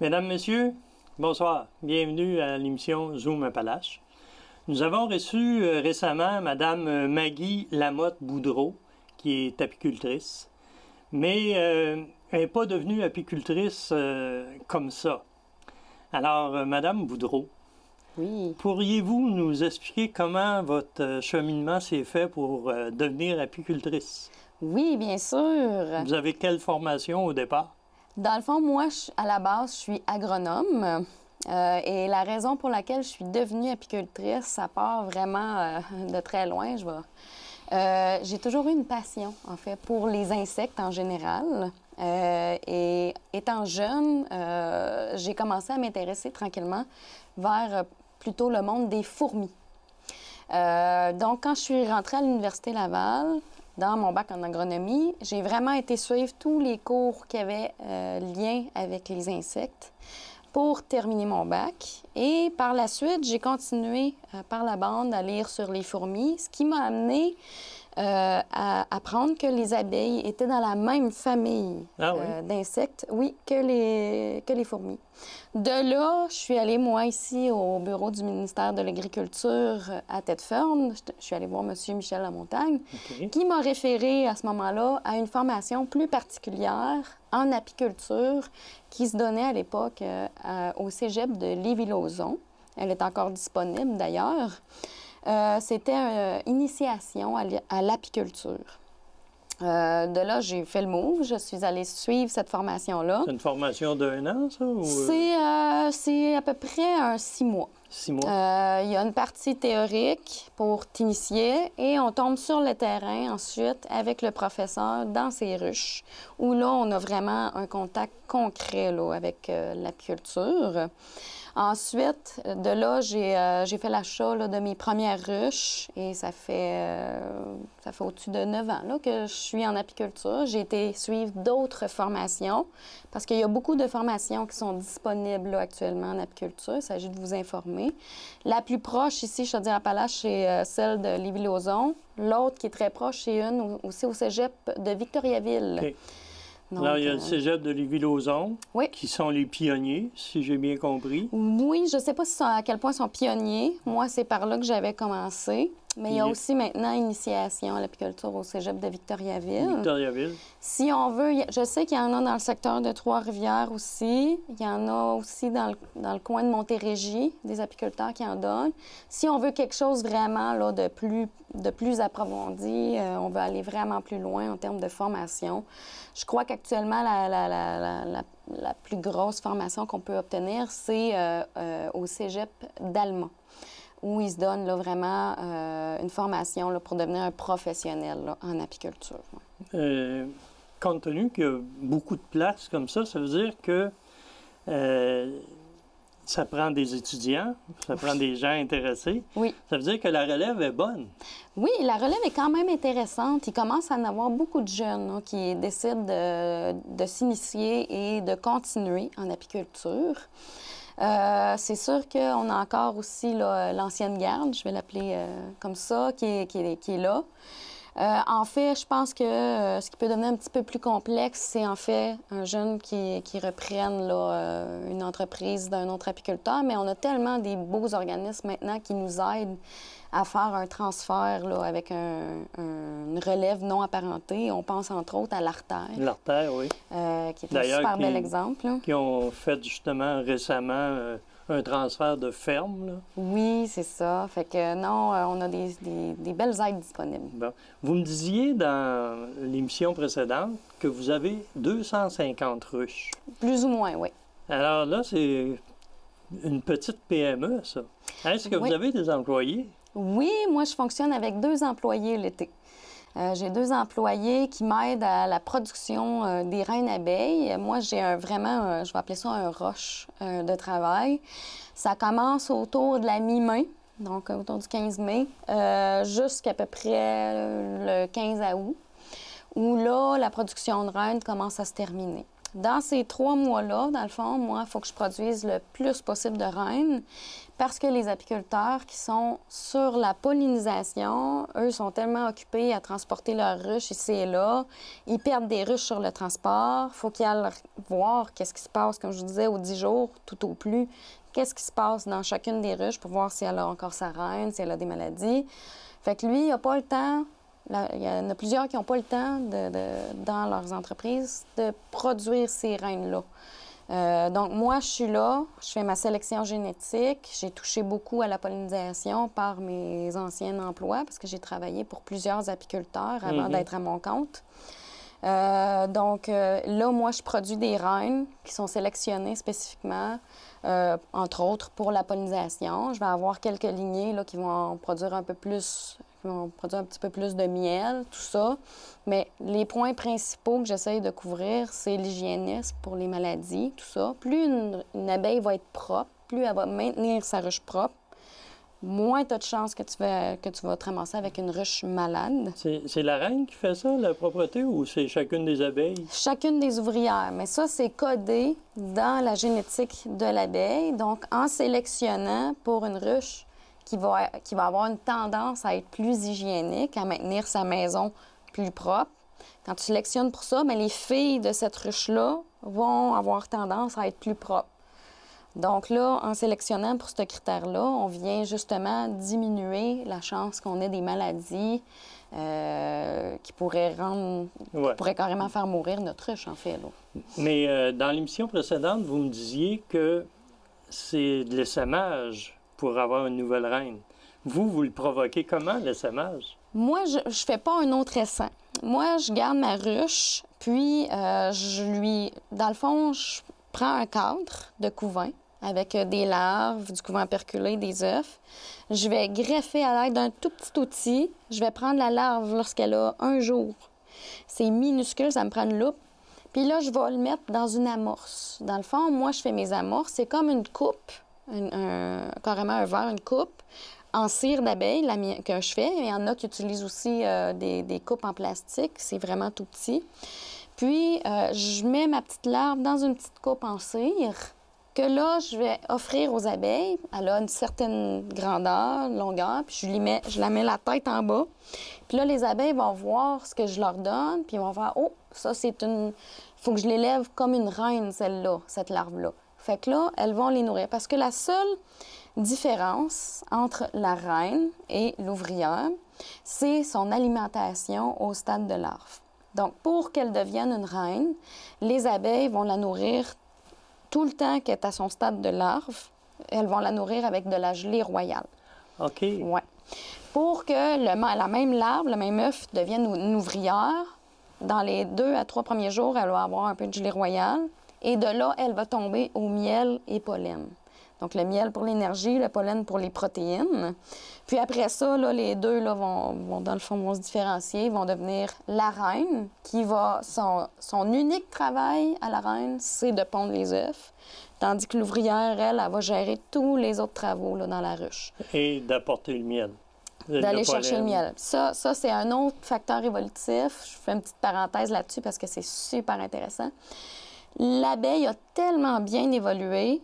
Mesdames, Messieurs, bonsoir. Bienvenue à l'émission Zoom Appalaches. Nous avons reçu récemment Mme Maggie Lamotte-Boudreau, qui est apicultrice, mais elle n'est pas devenue apicultrice comme ça. Alors, Mme Boudreau, oui. Pourriez-vous nous expliquer comment votre cheminement s'est fait pour devenir apicultrice? Oui, bien sûr. Vous avez quelle formation au départ? Dans le fond, moi, à la base, je suis agronome. Et la raison pour laquelle je suis devenue apicultrice, ça part vraiment de très loin. J'ai toujours eu une passion, en fait, pour les insectes en général. Et étant jeune, j'ai commencé à m'intéresser tranquillement vers plutôt le monde des fourmis. Donc, quand je suis rentrée à l'Université Laval, dans mon bac en agronomie, j'ai vraiment été suivre tous les cours qui avaient lien avec les insectes pour terminer mon bac. Et par la suite, j'ai continué par la bande à lire sur les fourmis, ce qui m'a amené à apprendre que les abeilles étaient dans la même famille d'insectes, oui, que les fourmis. De là, je suis allée, moi, ici, au bureau du ministère de l'Agriculture à Tête-Ferme. Je suis allée voir M. Michel Lamontagne, qui m'a référé à ce moment-là à une formation plus particulière en apiculture qui se donnait à l'époque au cégep de Lévis-Lauzon. Elle est encore disponible, d'ailleurs. C'était une initiation à l'apiculture. De là, j'ai fait le move. Je suis allée suivre cette formation-là. C'est une formation d'1 an, ça? Ou... C'est à peu près 6 mois. 6 mois. Il y a une partie théorique pour t'initier et on tombe sur le terrain ensuite avec le professeur dans ses ruches, où là, on a vraiment un contact concret là, avec l'apiculture. Ensuite, de là, j'ai fait l'achat de mes premières ruches et ça fait au-dessus de 9 ans là, que je suis en apiculture. J'ai été suivre d'autres formations parce qu'il y a beaucoup de formations qui sont disponibles là, actuellement en apiculture. Il s'agit de vous informer. La plus proche ici, je te dis à Appalaches, c'est celle de Lévis-Lauzon. L'autre qui est très proche, c'est une aussi au cégep de Victoriaville. Okay. Donc, alors, il y a le cégep de Lévis-Lauzon, oui, qui sont les pionniers, si j'ai bien compris. Oui, je ne sais pas à quel point ils sont pionniers. Moi, c'est par là que j'avais commencé. Mais il y a aussi maintenant initiation à l'apiculture au cégep de Victoriaville. Victoriaville. Si on veut, je sais qu'il y en a dans le secteur de Trois-Rivières aussi. Il y en a aussi dans le coin de Montérégie, des apiculteurs qui en donnent. Si on veut quelque chose vraiment là, de plus approfondi, on veut aller vraiment plus loin en termes de formation. Je crois qu'actuellement, la plus grosse formation qu'on peut obtenir, c'est au cégep d'Alma, où ils se donnent là, vraiment une formation là, pour devenir un professionnel là, en apiculture. Compte tenu qu'il y a beaucoup de places comme ça veut dire que ça prend des étudiants, ça prend des gens intéressés. Oui. Ça veut dire que la relève est bonne. Oui, la relève est quand même intéressante. Il commence à en avoir beaucoup de jeunes là, qui décident de s'initier et de continuer en apiculture. C'est sûr qu'on a encore aussi l'ancienne garde, je vais l'appeler comme ça, qui est là. En fait, je pense que ce qui peut devenir un petit peu plus complexe, c'est en fait un jeune qui reprenne là, une entreprise d'un autre apiculteur, mais on a tellement des beaux organismes maintenant qui nous aident à faire un transfert là, avec une relève non apparentée. On pense entre autres à l'Artère. L'Artère, oui. Qui est un super bel exemple. Là. Qui ont fait justement récemment un transfert de ferme. Là. Oui, c'est ça. Fait que non, on a des belles aides disponibles. Bon. Vous me disiez dans l'émission précédente que vous avez 250 ruches. Plus ou moins, oui. Alors là, c'est une petite PME, ça. Est-ce que vous avez des employés? Oui, moi, je fonctionne avec 2 employés l'été. J'ai 2 employés qui m'aident à la production des reines abeilles. Moi, j'ai vraiment, je vais appeler ça un rush de travail. Ça commence autour de la mi-mai, donc autour du 15 mai, jusqu'à peu près le 15 août, où là, la production de reines commence à se terminer. Dans ces 3 mois-là, dans le fond, moi, il faut que je produise le plus possible de reines parce que les apiculteurs qui sont sur la pollinisation, eux, sont tellement occupés à transporter leurs ruches ici et là. Ils perdent des ruches sur le transport. Il faut qu'ils aillent voir qu'est-ce qui se passe, comme je vous disais, aux 10 jours, tout au plus. Qu'est-ce qui se passe dans chacune des ruches pour voir si elle a encore sa reine, si elle a des maladies. Fait que lui, il n'a pas le temps. Il y en a plusieurs qui n'ont pas le temps, dans leurs entreprises, de produire ces reines-là. Donc, moi, je suis là, je fais ma sélection génétique. J'ai touché beaucoup à la pollinisation par mes anciens emplois parce que j'ai travaillé pour plusieurs apiculteurs avant d'être à mon compte. Donc, là, moi, je produis des reines qui sont sélectionnées spécifiquement, entre autres, pour la pollinisation. Je vais avoir quelques lignées là, qui vont produire un peu plus, qui vont produire un petit peu plus de miel, tout ça. Mais les points principaux que j'essaye de couvrir, c'est l'hygiénisme pour les maladies, tout ça. Plus une abeille va être propre, plus elle va maintenir sa ruche propre, moins tu as de chances que tu vas te ramasser avec une ruche malade. C'est la reine qui fait ça, la propreté, ou c'est chacune des abeilles? Chacune des ouvrières. Mais ça, c'est codé dans la génétique de l'abeille. Donc, en sélectionnant pour une ruche qui va avoir une tendance à être plus hygiénique, à maintenir sa maison plus propre, quand tu sélectionnes pour ça, bien, les filles de cette ruche-là vont avoir tendance à être plus propres. Donc là, en sélectionnant pour ce critère-là, on vient justement diminuer la chance qu'on ait des maladies qui pourraient carrément faire mourir notre ruche, en fait. Là. Mais dans l'émission précédente, vous me disiez que c'est de l'essaimage pour avoir une nouvelle reine. Vous le provoquez comment, l'essaimage? Moi, je ne fais pas un autre essaim. Moi, je garde ma ruche, puis dans le fond, je prends un cadre de couvain avec des larves, du couvain perculé, des œufs. Je vais greffer à l'aide d'un tout petit outil. Je vais prendre la larve lorsqu'elle a 1 jour. C'est minuscule, ça me prend une loupe. Puis là, je vais le mettre dans une amorce. Dans le fond, moi, je fais mes amorces. C'est comme une coupe, carrément un verre, une coupe, en cire d'abeille que je fais. Il y en a qui utilisent aussi des coupes en plastique. C'est vraiment tout petit. Puis, je mets ma petite larve dans une petite coupe en cire que là, je vais offrir aux abeilles. Elle a une certaine grandeur, longueur, puis je la mets la tête en bas. Puis là, les abeilles vont voir ce que je leur donne, puis ils vont faire « Oh, ça, c'est une... faut que je l'élève comme une reine, celle-là, cette larve-là. » Fait que là, elles vont les nourrir. Parce que la seule différence entre la reine et l'ouvrière, c'est son alimentation au stade de larve. Donc, pour qu'elle devienne une reine, les abeilles vont la nourrir tout le temps qu'elle est à son stade de larve. Elles vont la nourrir avec de la gelée royale. OK. Oui. Pour que la même larve, le même œuf devienne une ouvrière, dans les 2 à 3 premiers jours, elle va avoir un peu de gelée royale. Et de là, elle va tomber au miel et pollen. Donc, le miel pour l'énergie, le pollen pour les protéines. Puis après ça, là, les deux là, vont, dans le fond, vont se différencier, vont devenir la reine, qui va... Son unique travail à la reine, c'est de pondre les œufs. Tandis que l'ouvrière, elle va gérer tous les autres travaux là, dans la ruche. Et d'apporter le miel. D'aller chercher le miel. Ça c'est un autre facteur évolutif. Je fais une petite parenthèse là-dessus parce que c'est super intéressant. L'abeille a tellement bien évolué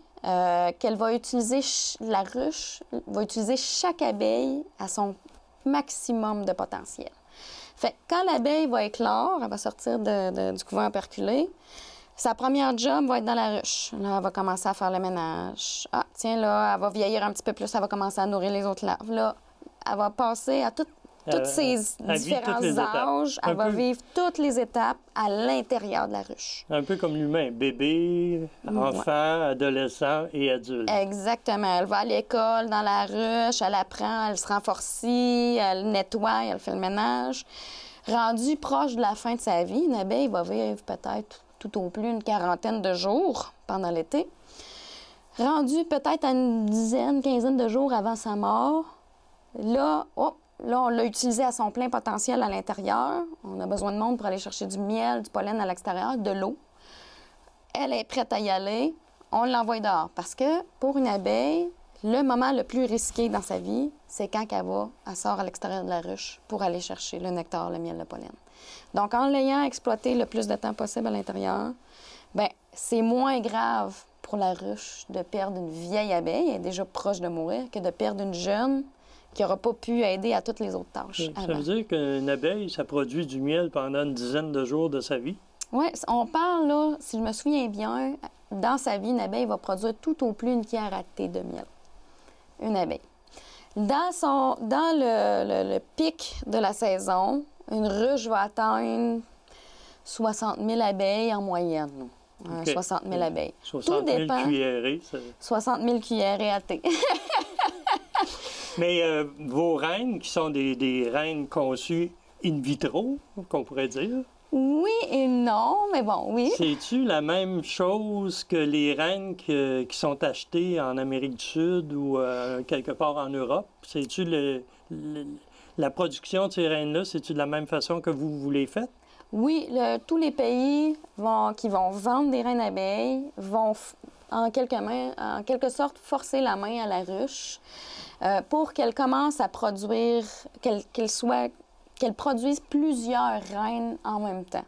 qu'elle va utiliser, la ruche va utiliser chaque abeille à son maximum de potentiel. Fait que quand l'abeille va éclore, elle va sortir du couvent perculé, sa première job va être dans la ruche. Là, elle va commencer à faire le ménage. Ah, tiens, là, elle va vieillir un petit peu plus, elle va commencer à nourrir les autres larves. Là, elle va passer à tous ces différents âges. Elle va vivre toutes les étapes à l'intérieur de la ruche. Un peu comme l'humain, bébé, enfant, adolescent et adulte. Exactement. Elle va à l'école, dans la ruche, elle apprend, elle se renforcie, elle nettoie, elle fait le ménage. Rendue proche de la fin de sa vie, une abeille va vivre peut-être tout au plus une 40aine de jours pendant l'été. Rendue peut-être à une dizaine, quinzaine de jours avant sa mort, là, on l'a utilisé à son plein potentiel à l'intérieur. On a besoin de monde pour aller chercher du miel, du pollen à l'extérieur, de l'eau. Elle est prête à y aller. On l'envoie dehors. Parce que pour une abeille, le moment le plus risqué dans sa vie, c'est quand elle sort à l'extérieur de la ruche pour aller chercher le nectar, le miel, le pollen. Donc, en l'ayant exploité le plus de temps possible à l'intérieur, Bien, c'est moins grave pour la ruche de perdre une vieille abeille, elle est déjà proche de mourir, que de perdre une jeune qui n'aura pas pu aider à toutes les autres tâches. Ça veut dire qu'une abeille, ça produit du miel pendant une dizaine de jours de sa vie? Oui, on parle, là, si je me souviens bien, dans sa vie, une abeille va produire tout au plus une cuillère à thé de miel. Une abeille. Dans le pic de la saison, une ruche va atteindre 60 000 abeilles en moyenne. Okay. 60 000 abeilles. 60 000 cuillerées. 60 000 cuillerées à thé. Mais vos reines, qui sont des reines conçues in vitro, qu'on pourrait dire? Oui et non, mais bon, oui. C'est-tu la même chose que les reines qui sont achetées en Amérique du Sud ou quelque part en Europe? C'est-tu la production de ces reines-là, c'est-tu de la même façon que vous les faites? Oui, tous les pays qui vont vendre des reines abeilles vont en quelque sorte forcer la main à la ruche pour qu'elle commence à produire, qu'elle produise plusieurs reines en même temps.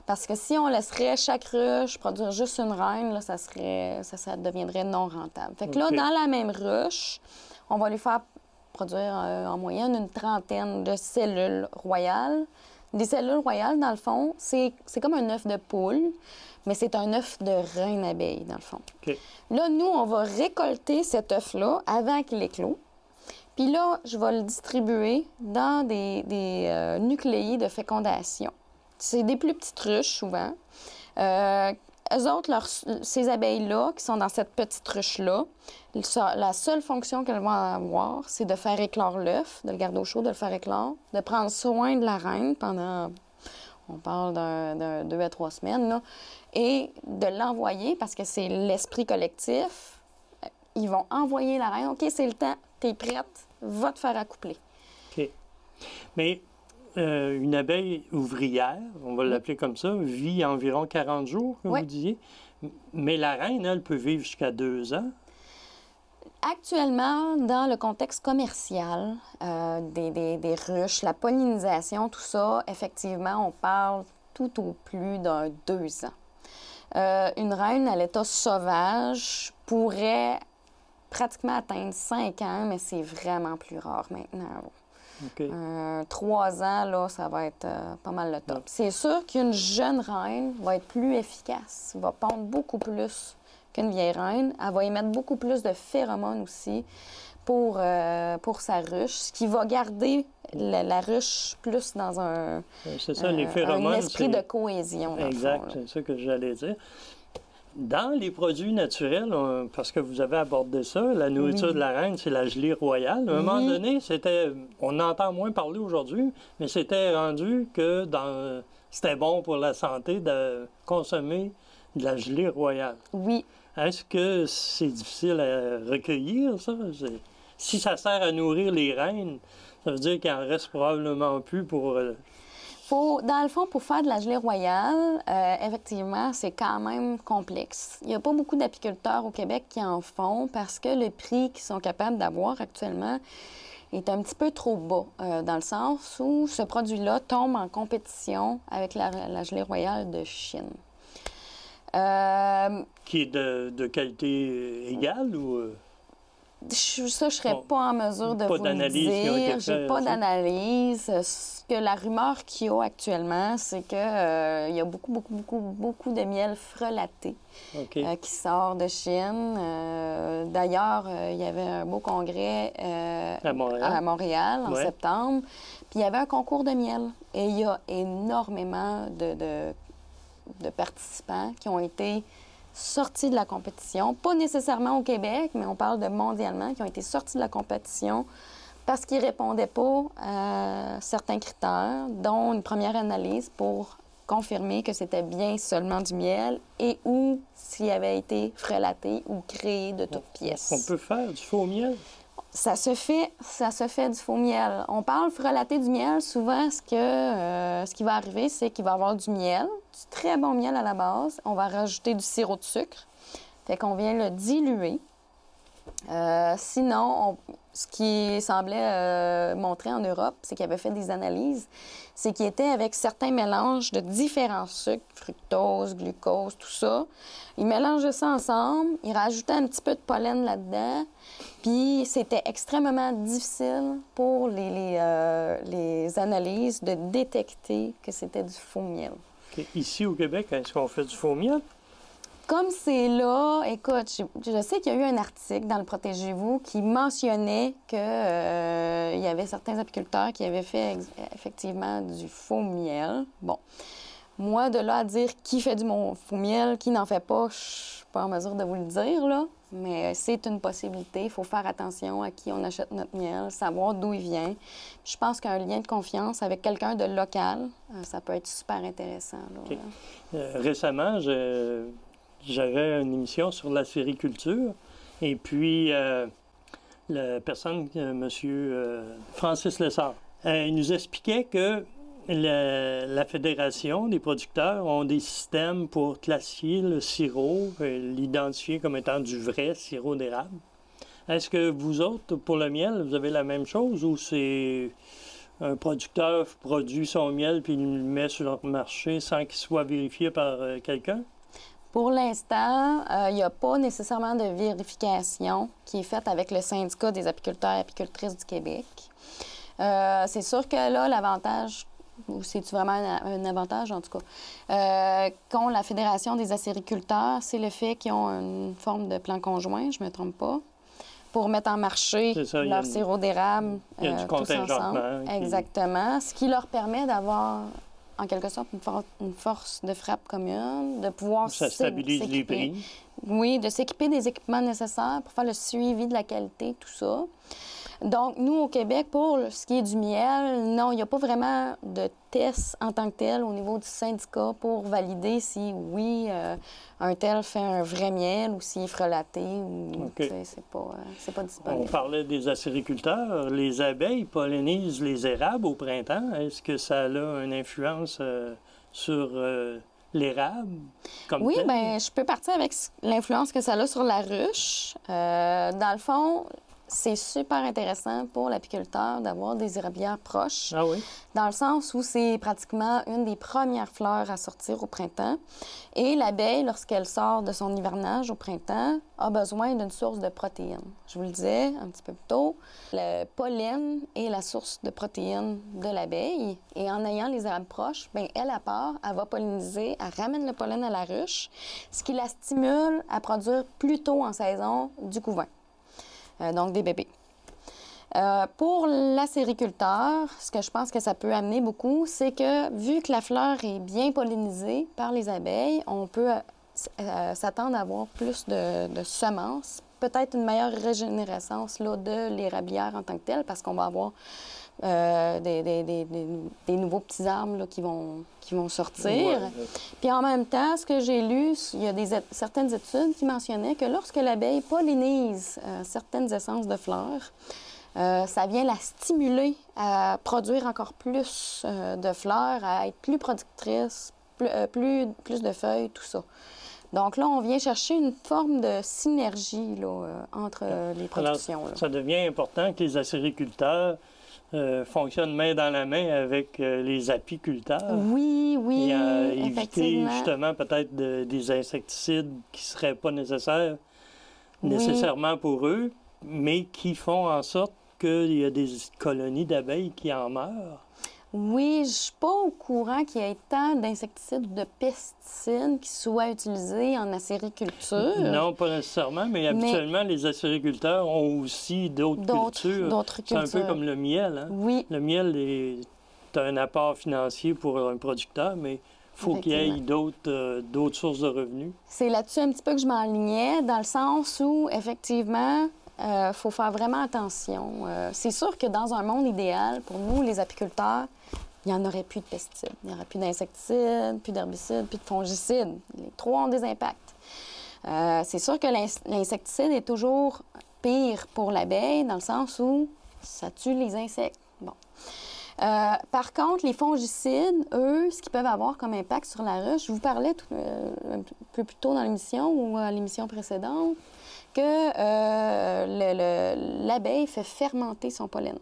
Parce que si on laisserait chaque ruche produire juste une reine, là, ça deviendrait non rentable. Fait que là, dans la même ruche, on va lui faire produire en moyenne une trentaine de cellules royales. Des cellules royales, dans le fond, c'est comme un œuf de poule, mais c'est un œuf de reine abeille, dans le fond. Okay. Là, nous, on va récolter cet œuf-là avant qu'il éclose. Puis là, je vais le distribuer dans des nucléis de fécondation. C'est des plus petites ruches, souvent. Eux autres, ces abeilles-là, qui sont dans cette petite ruche-là, la seule fonction qu'elles vont avoir, c'est de faire éclore l'œuf, de le garder au chaud, de le faire éclore, de prendre soin de la reine pendant, on parle d'un 2 à 3 semaines, là, et de l'envoyer, parce que c'est l'esprit collectif. Ils vont envoyer la reine. OK, c'est le temps, t'es prête, va te faire accoupler. OK. Mais une abeille ouvrière, on va l'appeler comme ça, vit environ 40 jours, comme vous disiez. Mais la reine, elle, peut vivre jusqu'à 2 ans. Actuellement, dans le contexte commercial des ruches, la pollinisation, tout ça, effectivement, on parle tout au plus d'un 2 ans. Une reine à l'état sauvage pourrait pratiquement atteindre 5 ans, mais c'est vraiment plus rare maintenant. Okay. 3 ans, là, ça va être pas mal le top. Ouais. C'est sûr qu'une jeune reine va être plus efficace, va pondre beaucoup plus qu'une vieille reine. Elle va émettre beaucoup plus de phéromones aussi pour sa ruche, ce qui va garder la ruche plus dans un, les phéromones, un esprit de cohésion. Exact, c'est ça que j'allais dire. Dans les produits naturels, parce que vous avez abordé ça, la nourriture de la reine, c'est la gelée royale. À un moment donné, on entend moins parler aujourd'hui, mais c'était rendu que c'était bon pour la santé de consommer de la gelée royale. Oui. Est-ce que c'est difficile à recueillir, ça? Si ça sert à nourrir les reines, ça veut dire qu'il en reste probablement plus pour... Dans le fond, pour faire de la gelée royale, effectivement, c'est quand même complexe. Il n'y a pas beaucoup d'apiculteurs au Québec qui en font parce que le prix qu'ils sont capables d'avoir actuellement est un petit peu trop bas, dans le sens où ce produit-là tombe en compétition avec la gelée royale de Chine. Qui est de qualité égale ou... Ça, je ne serais pas en mesure de vous le dire. J'ai pas d'analyse. Ce que la rumeur qu'il y a actuellement, c'est qu'il y a beaucoup de miel frelaté qui sort de Chine. D'ailleurs, il y avait un beau congrès à Montréal en septembre. Puis il y avait un concours de miel. Et il y a énormément de participants qui ont été sortis de la compétition, pas nécessairement au Québec, mais on parle de mondialement, qui ont été sortis de la compétition parce qu'ils ne répondaient pas à certains critères, dont une première analyse pour confirmer que c'était bien seulement du miel et ou s'il avait été frelaté ou créé de toutes pièces. On peut faire du faux miel? Ça se fait du faux miel. On parle frelaté du miel. Souvent, ce qui va arriver, c'est qu'il va y avoir du miel, du très bon miel à la base. On va rajouter du sirop de sucre. Fait qu'on vient le diluer. Sinon, ce qui semblait montrer en Europe, c'est qu'ils avaient fait des analyses, c'est qu'ils étaient avec certains mélanges de différents sucres, fructose, glucose, tout ça. Ils mélangeaient ça ensemble, ils rajoutaient un petit peu de pollen là-dedans, puis c'était extrêmement difficile pour les analyses de détecter que c'était du faux miel. Okay. Ici, au Québec, est-ce qu'on fait du faux miel? Comme c'est là, écoute, je sais qu'il y a eu un article dans le Protégez-vous qui mentionnait qu'il y avait certains apiculteurs qui avaient fait effectivement du faux miel. Bon, moi, de là à dire qui fait du faux miel, qui n'en fait pas, je suis pas en mesure de vous le dire, là. Mais c'est une possibilité. Il faut faire attention à qui on achète notre miel, savoir d'où il vient. Je pense qu'un lien de confiance avec quelqu'un de local, ça peut être super intéressant. Là. Okay. Récemment, j'avais une émission sur la sériculture et puis la personne, M. Francis Lessard, il nous expliquait que la Fédération des producteurs ont des systèmes pour classifier le sirop et l'identifier comme étant du vrai sirop d'érable. Est-ce que vous autres, pour le miel, vous avez la même chose ou c'est un producteur produit son miel puis il le met sur le marché sans qu'il soit vérifié par quelqu'un? Pour l'instant, il n'y a pas nécessairement de vérification qui est faite avec le syndicat des apiculteurs et apicultrices du Québec. C'est sûr que là, l'avantage, ou c'est-tu vraiment un avantage en tout cas, qu'ont la Fédération des acériculteurs, c'est le fait qu'ils ont une forme de plan conjoint, je ne me trompe pas, pour mettre en marché leur sirop d'érable tous ensemble. Exactement. Ce qui leur permet d'avoir en quelque sorte une force de frappe commune, de pouvoir ça stabilise les prix. Oui, de s'équiper des équipements nécessaires pour faire le suivi de la qualité, tout ça. Donc, nous, au Québec, pour ce qui est du miel, non, il n'y a pas vraiment de test en tant que tel au niveau du syndicat pour valider si, oui, un tel fait un vrai miel ou s'il est frelaté ou... Okay. C'est pas disponible. On parlait des acériculteurs. Les abeilles pollinisent les érables au printemps. Est-ce que ça a une influence sur l'érable comme oui, tel? bien, je peux partir avec l'influence que ça a sur la ruche. Dans le fond, c'est super intéressant pour l'apiculteur d'avoir des érablières proches. Ah oui? Dans le sens où c'est pratiquement une des premières fleurs à sortir au printemps. Et l'abeille, lorsqu'elle sort de son hivernage au printemps, a besoin d'une source de protéines. Je vous le disais un petit peu plus tôt, le pollen est la source de protéines de l'abeille. Et en ayant les érables proches, bien, elle, à part, elle va polliniser, elle ramène le pollen à la ruche, ce qui la stimule à produire plus tôt en saison du couvain. Donc des bébés. Pour l'acériculteur, ce que je pense que ça peut amener beaucoup, c'est que vu que la fleur est bien pollinisée par les abeilles, on peut s'attendre à avoir plus de semences, peut-être une meilleure régénérescence là, de l'érablière en tant que telle, parce qu'on va avoir des nouveaux petits arbres là, qui vont sortir. Ouais. Puis en même temps, ce que j'ai lu, il y a certaines études qui mentionnaient que lorsque l'abeille pollinise certaines essences de fleurs, ça vient la stimuler à produire encore plus de fleurs, à être plus productrice, plus de feuilles, tout ça. Donc là, on vient chercher une forme de synergie là, entre les productions. Alors, ça devient important que les acériculteurs fonctionnent main dans la main avec les apiculteurs. Oui, oui, et éviter justement peut-être des insecticides qui ne seraient pas nécessairement pour eux, mais qui font en sorte qu'il y a des colonies d'abeilles qui en meurent. Oui, je ne suis pas au courant qu'il y ait tant d'insecticides ou de pesticides qui soient utilisés en acériculture. Non, pas nécessairement, mais habituellement, les acériculteurs ont aussi d'autres cultures. C'est un peu comme le miel. Hein? Oui. Le miel est un apport financier pour un producteur, mais il faut qu'il y ait d'autres sources de revenus. C'est là-dessus un petit peu que je m'enlignais, dans le sens où, effectivement, il faut faire vraiment attention. C'est sûr que dans un monde idéal, pour nous, les apiculteurs, il n'y en aurait plus de pesticides. Il n'y aurait plus d'insecticides, plus d'herbicides, plus de fongicides. Les trois ont des impacts. C'est sûr que l'insecticide est toujours pire pour l'abeille, dans le sens où ça tue les insectes. Bon. Par contre, les fongicides, eux, ce qu'ils peuvent avoir comme impact sur la ruche, je vous parlais un peu plus tôt dans l'émission ou à l'émission précédente, que l'abeille fait fermenter son pollen.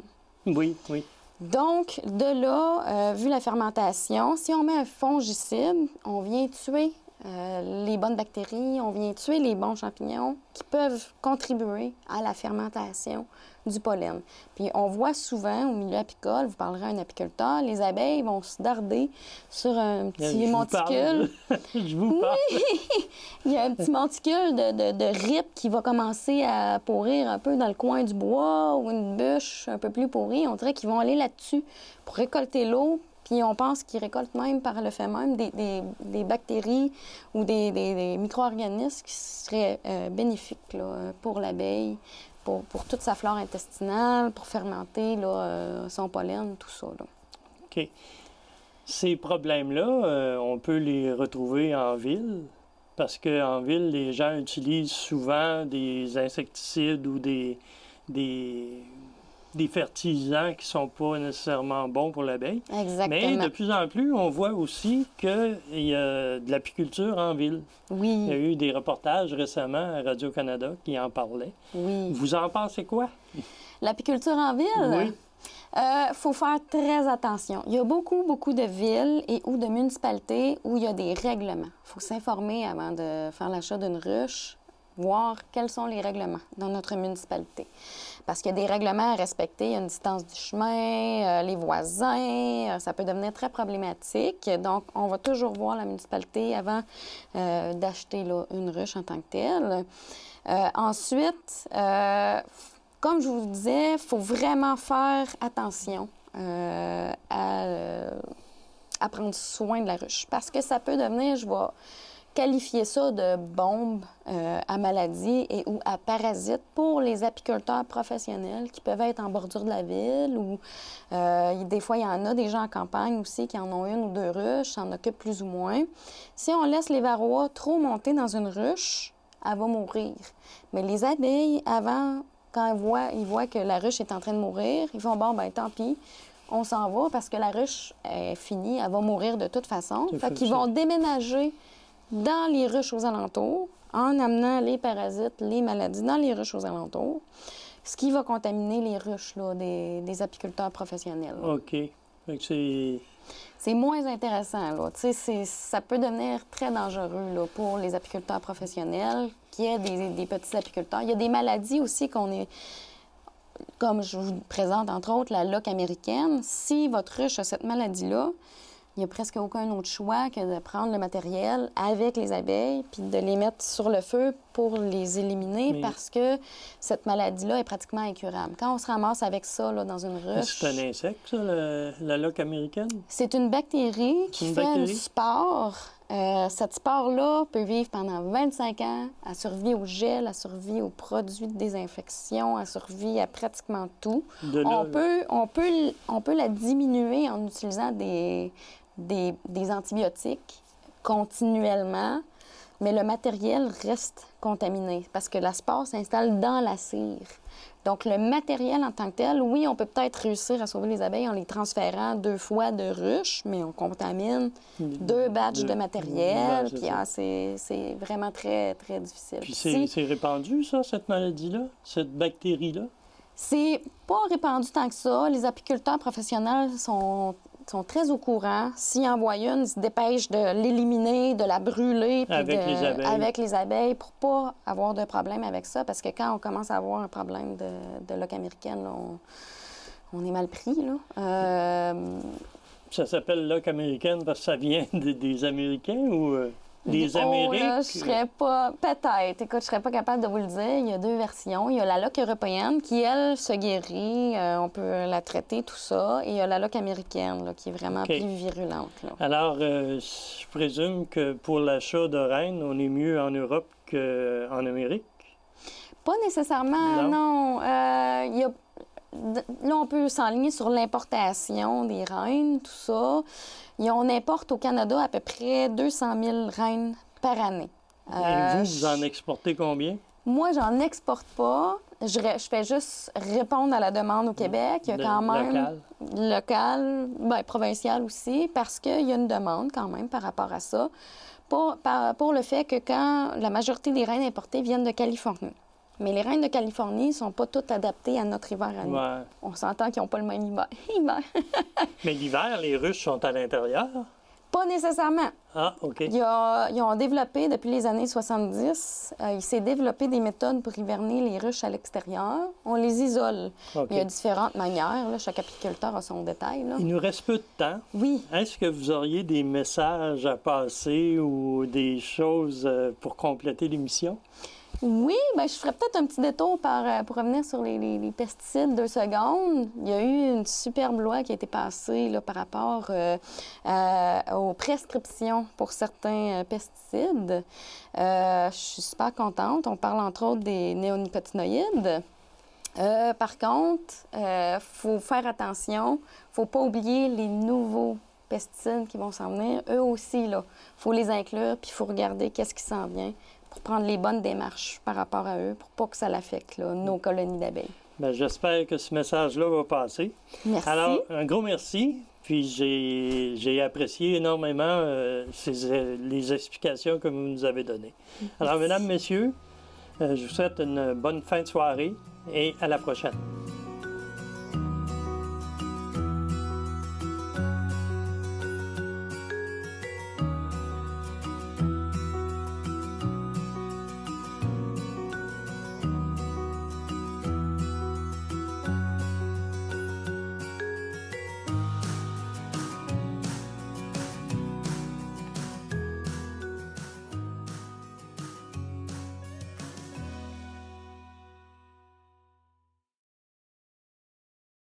Oui, oui. Donc, de là, vu la fermentation, si on met un fongicide, on vient tuer les bonnes bactéries, on vient tuer les bons champignons qui peuvent contribuer à la fermentation du pollen. Puis on voit souvent au milieu apicole, vous parlerez à un apiculteur, les abeilles vont se darder sur un petit monticule. Je vous parle. Oui! Il y a un petit monticule de rip qui va commencer à pourrir un peu dans le coin du bois ou une bûche un peu plus pourrie. On dirait qu'ils vont aller là-dessus pour récolter l'eau. Puis on pense qu'ils récoltent même par le fait même des bactéries ou des micro-organismes qui seraient bénéfiques là, pour l'abeille, pour toute sa flore intestinale, pour fermenter là, son pollen, tout ça. Là. OK. Ces problèmes-là, on peut les retrouver en ville, parce qu'en ville, les gens utilisent souvent des insecticides ou des fertilisants qui ne sont pas nécessairement bons pour l'abeille. Exactement. Mais de plus en plus, on voit aussi qu'il y a de l'apiculture en ville. Oui. Il y a eu des reportages récemment à Radio-Canada qui en parlaient. Oui. Vous en pensez quoi? L'apiculture en ville? Oui. Faut faire très attention. Il y a beaucoup de villes et ou de municipalités où il y a des règlements. Il faut s'informer avant de faire l'achat d'une ruche, voir quels sont les règlements dans notre municipalité. Parce qu'il y a des règlements à respecter, il y a une distance du chemin, les voisins, ça peut devenir très problématique. Donc, on va toujours voir la municipalité avant d'acheter là, une ruche en tant que telle. Ensuite, comme je vous disais, il faut vraiment faire attention à prendre soin de la ruche. Parce que ça peut devenir, je vais qualifier ça de bombe à maladie et ou à parasites pour les apiculteurs professionnels qui peuvent être en bordure de la ville ou des fois, il y en a des gens en campagne aussi qui en ont une ou deux ruches, s'en occupent plus ou moins. Si on laisse les varroas trop monter dans une ruche, elle va mourir. Mais les abeilles, avant, quand ils voient que la ruche est en train de mourir, ils font « bon, ben tant pis, on s'en va parce que la ruche est finie, elle va mourir de toute façon. » Fait qu'ils vont déménager dans les ruches aux alentours, en amenant les parasites, les maladies dans les ruches aux alentours, ce qui va contaminer les ruches là, des apiculteurs professionnels. Là. OK. Fait que c'est moins intéressant. Là. Ça peut devenir très dangereux là, pour les apiculteurs professionnels, qui est des petits apiculteurs. Il y a des maladies aussi qu'on est... Comme je vous présente, entre autres, la loque américaine. Si votre ruche a cette maladie-là, il n'y a presque aucun autre choix que de prendre le matériel avec les abeilles puis de les mettre sur le feu pour les éliminer parce que cette maladie-là est pratiquement incurable. Quand on se ramasse avec ça là, dans une ruche... C'est un insecte, ça, la loque américaine? C'est une bactérie qui fait une spore. Cette spore-là peut vivre pendant 25 ans. Elle survit au gel, elle survit aux produits de désinfection, elle survit à pratiquement tout. On peut la diminuer en utilisant des antibiotiques continuellement, mais le matériel reste contaminé parce que la spore s'installe dans la cire. Donc, le matériel en tant que tel, oui, on peut peut-être réussir à sauver les abeilles en les transférant 2 fois de ruche, mais on contamine 2 batchs de matériel, puis c'est vraiment très, très difficile. Puis c'est répandu, ça, cette maladie-là, cette bactérie-là? C'est pas répandu tant que ça. Les apiculteurs professionnels sont très au courant. S'ils en voient une, ils se dépêchent de l'éliminer, de la brûler avec les abeilles pour pas avoir de problème avec ça. Parce que quand on commence à avoir un problème de loque américaine, là, on est mal pris. Là. Ça s'appelle loque américaine parce que ça vient des Américains ou des Amériques? Là, je serais pas... Peut-être. Écoute, je serais pas capable de vous le dire. Il y a 2 versions. Il y a la loque européenne qui, elle, se guérit. On peut la traiter, tout ça. Et il y a la loque américaine là, qui est vraiment plus virulente. Là. Alors, je présume que pour l'achat de reines, on est mieux en Europe qu'en Amérique? Pas nécessairement, non. Là, on peut s'enligner sur l'importation des reines, tout ça. On importe au Canada à peu près 200 000 reines par année. Et vous en exportez combien? Moi, j'en exporte pas. Je fais juste répondre à la demande au Québec. Il y a quand même... Local, bien, provincial aussi, parce qu'il y a une demande quand même par rapport à ça, pour le fait que quand la majorité des reines importées viennent de Californie. Mais les reines de Californie ne sont pas toutes adaptées à notre hiver à nous. Ouais. On s'entend qu'ils n'ont pas le même hiver. Mais l'hiver, les ruches sont à l'intérieur? Pas nécessairement. Ah, OK. Ils ont développé, depuis les années 70, il s'est développé des méthodes pour hiverner les ruches à l'extérieur. On les isole. OK. Il y a différentes manières. Là. Chaque apiculteur a son détail. Là. Il nous reste peu de temps. Oui. Est-ce que vous auriez des messages à passer ou des choses pour compléter l'émission? Oui, bien, je ferais peut-être un petit détour pour revenir sur les pesticides 2 secondes. Il y a eu une superbe loi qui a été passée là, par rapport aux prescriptions pour certains pesticides. Je suis super contente. On parle entre autres des néonicotinoïdes. Par contre, il faut faire attention. Il ne faut pas oublier les nouveaux pesticides qui vont s'en venir. Eux aussi, il faut les inclure, puis il faut regarder qu'est-ce qui s'en vient pour prendre les bonnes démarches par rapport à eux, pour pas que ça l'affecte, nos colonies d'abeilles. Bien, j'espère que ce message-là va passer. Merci. Alors, un gros merci. Puis j'ai apprécié énormément les explications que vous nous avez données. Alors, mesdames, messieurs, je vous souhaite une bonne fin de soirée et à la prochaine.